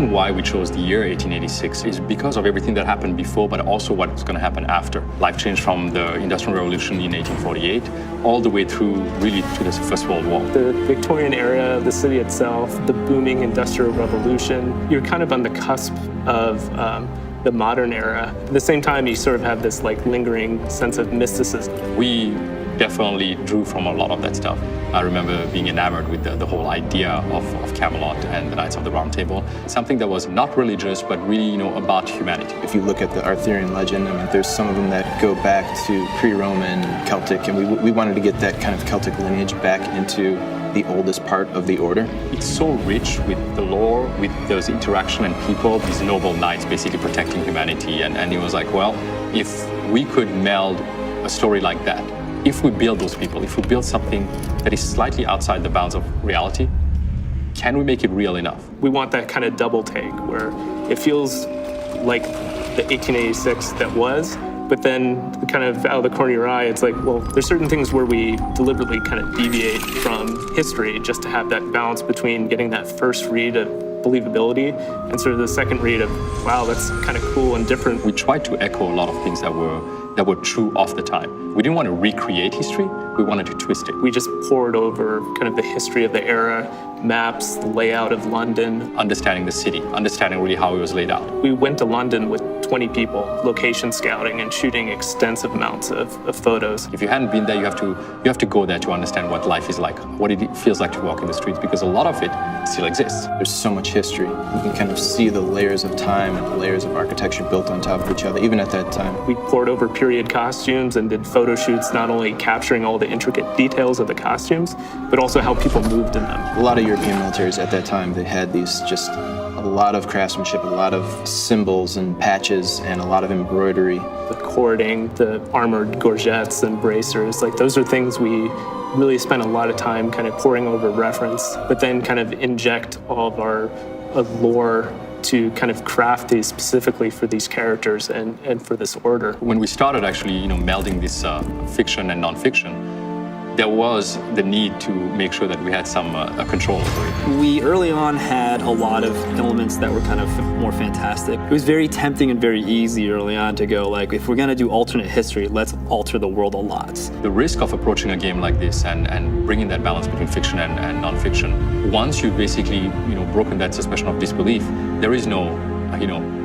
reason why we chose the year 1886 is because of everything that happened before, but also what's going to happen after. Life changed from the Industrial Revolution in 1848 all the way through really to the First World War. The Victorian era, the city itself, the booming Industrial Revolution, you're kind of on the cusp of the modern era. At the same time, you sort of have this like lingering sense of mysticism. We definitely drew from a lot of that stuff. I remember being enamored with the whole idea of Camelot and the Knights of the Round Table, something that was not religious, but really, about humanity. If you look at the Arthurian legend, there's some of them that go back to pre-Roman, Celtic, and we wanted to get that kind of Celtic lineage back into the oldest part of the order. It's so rich with the lore, with those interaction and people, these noble knights basically protecting humanity. And it was like, well, if we could meld a story like that, if we build those people, if we build something that is slightly outside the bounds of reality, can we make it real enough? We want that kind of double take where it feels like the 1886 that was, but then kind of out of the corner of your eye, it's like, well, there's certain things where we deliberately kind of deviate from history just to have that balance between getting that first read of believability and sort of the second read of, wow, that's kind of cool and different. We tried to echo a lot of things that were true of the time. We didn't want to recreate history, we wanted to twist it. We just poured over kind of the history of the era, maps, the layout of London. Understanding the city, understanding really how it was laid out. We went to London with 20 people, location scouting and shooting extensive amounts of photos. If you hadn't been there, you have to go there to understand what life is like, what it feels like to walk in the streets, because a lot of it still exists. There's so much history. You can kind of see the layers of time and the layers of architecture built on top of each other, even at that time. We poured over period costumes and did photo shoots, not only capturing all the intricate details of the costumes, but also how people moved in them. A lot of European militaries at that time, they had these just a lot of craftsmanship, a lot of symbols and patches, and a lot of embroidery. The cording, the armored gorgets and bracers, like those are things we really spent a lot of time kind of pouring over reference, but then kind of inject all of our lore to kind of craft these specifically for these characters and for this order. When we started actually, melding this fiction and nonfiction, there was the need to make sure that we had some control over it. We early on had a lot of elements that were kind of more fantastic. It was very tempting and very easy early on to go like, if we're gonna do alternate history, let's alter the world a lot. The risk of approaching a game like this and bringing that balance between fiction and nonfiction, once you've basically broken that suspension of disbelief, there is no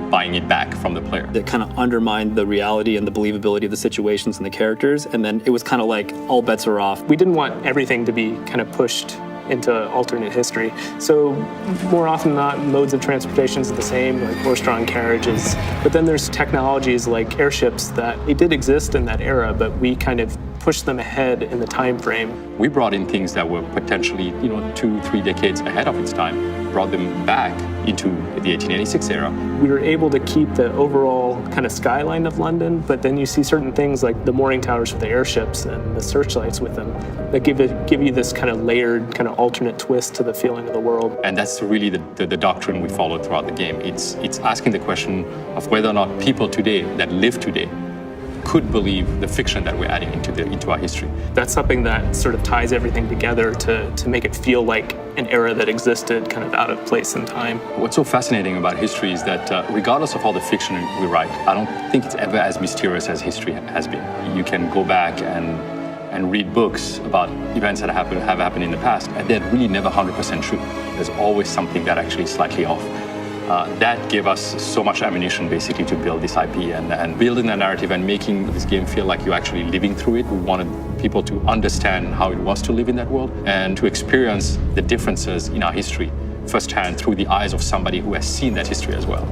buying it back from the player. That kind of undermined the reality and the believability of the situations and the characters, and then it was kind of like all bets are off. We didn't want everything to be kind of pushed into alternate history. So more often than not, modes of transportation is the same, like horse-drawn carriages. But then there's technologies like airships that it did exist in that era, but we kind of pushed them ahead in the time frame. We brought in things that were potentially 2-3 decades ahead of its time, brought them back into the 1886 era. We were able to keep the overall kind of skyline of London, but then you see certain things like the mooring towers for the airships and the searchlights with them that give you this kind of layered, kind of alternate twist to the feeling of the world. And that's really the doctrine we followed throughout the game. It's asking the question of whether or not people today that live today could believe the fiction that we're adding into our history. That's something that sort of ties everything together to make it feel like an era that existed kind of out of place and time. What's so fascinating about history is that regardless of all the fiction we write, I don't think it's ever as mysterious as history has been. You can go back and read books about events that have happened in the past, and they're really never 100% true. There's always something that actually is slightly off. That gave us so much ammunition basically to build this IP and building the narrative and making this game feel like you're actually living through it. We wanted people to understand how it was to live in that world and to experience the differences in our history firsthand through the eyes of somebody who has seen that history as well.